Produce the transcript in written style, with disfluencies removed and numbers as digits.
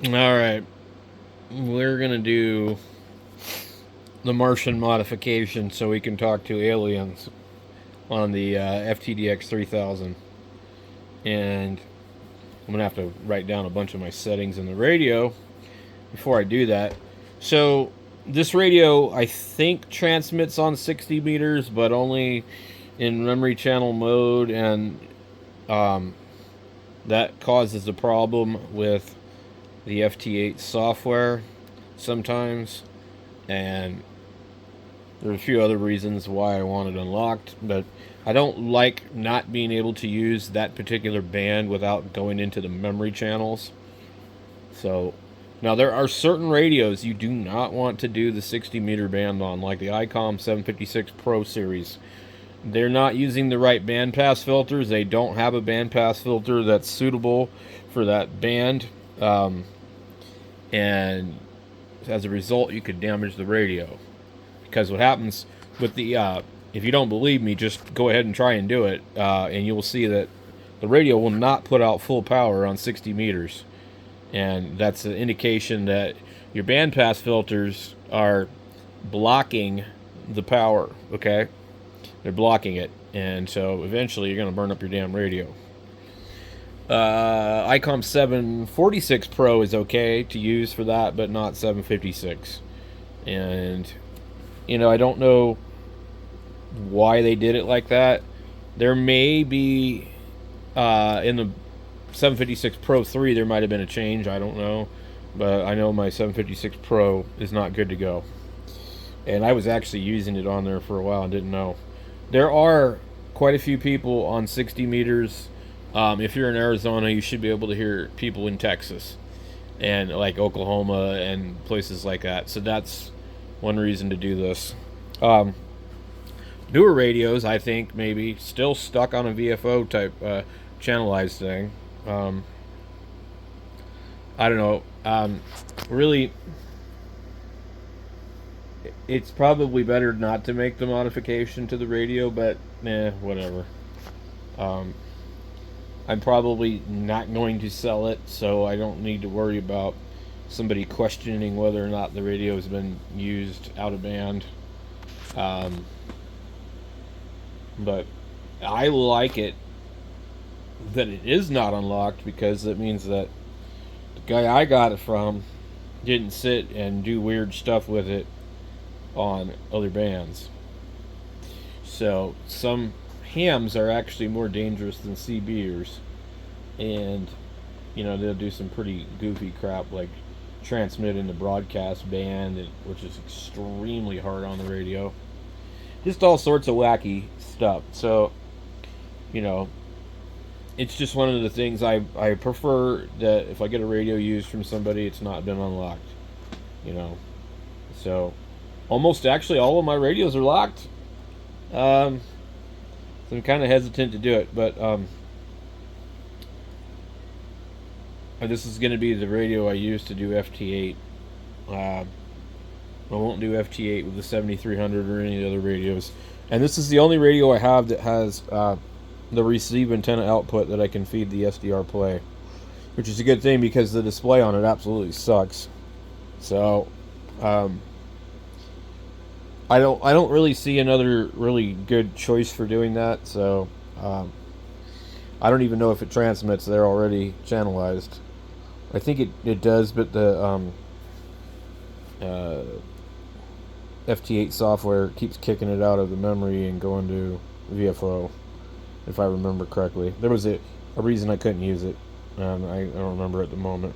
All right, we're gonna do the Martian modification so we can talk to aliens on the ftdx3000, and I'm gonna have to write down a bunch of my settings in the radio before I do that. So this radio, I think, transmits on 60 meters, but only in memory channel mode, and um, that causes a problem with the FT8 software sometimes, and there are a few other reasons why I want it unlocked, but I don't like not being able to use that particular band without going into the memory channels. So now there are certain radios you do not want to do the 60 meter band on, like the ICOM 756 Pro series. They're not using the right bandpass filters. They don't have a bandpass filter that's suitable for that band, and as a result, you could damage the radio. Because what happens with the if you don't believe me, just go ahead and try and do it, and you will see that the radio will not put out full power on 60 meters, and that's an indication that your bandpass filters are blocking the power. Okay, they're blocking it, and so eventually you're going to burn up your damn radio. ICOM 746 Pro is okay to use for that, but not 756. And I don't know why they did it like that. There may be in the 756 Pro 3 there might have been a change. I don't know, but I know my 756 Pro is not good to go, and I was actually using it on there for a while and didn't know. There are quite a few people on 60 meters. If you're in Arizona, you should be able to hear people in Texas and like Oklahoma and places like that. So that's one reason to do this. Newer radios, I think, maybe still stuck on a VFO type channelized thing. I don't know. Really, it's probably better not to make the modification to the radio, but whatever. Um, I'm probably not going to sell it, so I don't need to worry about somebody questioning whether or not the radio has been used out of band. Um, but I like it that it is not unlocked, because it means that the guy I got it from didn't sit and do weird stuff with it on other bands. So some hams are actually more dangerous than CBers, and they'll do some pretty goofy crap like transmit in the broadcast band, which is extremely hard on the radio. Just all sorts of wacky stuff. So, you know, it's just one of the things I prefer, that if I get a radio used from somebody, it's not been unlocked. You know, so almost actually all of my radios are locked. So I'm kind of hesitant to do it, but this is going to be the radio I use to do FT8. I won't do FT8 with the 7300 or any of the other radios. And this is the only radio I have that has the receive antenna output that I can feed the SDR play, which is a good thing because the display on it absolutely sucks. So I don't really see another really good choice for doing that. So I don't even know if it transmits. They're already channelized. I think it does, but the FT8 software keeps kicking it out of the memory and going to VFO, if I remember correctly. There was a reason I couldn't use it. I don't remember at the moment.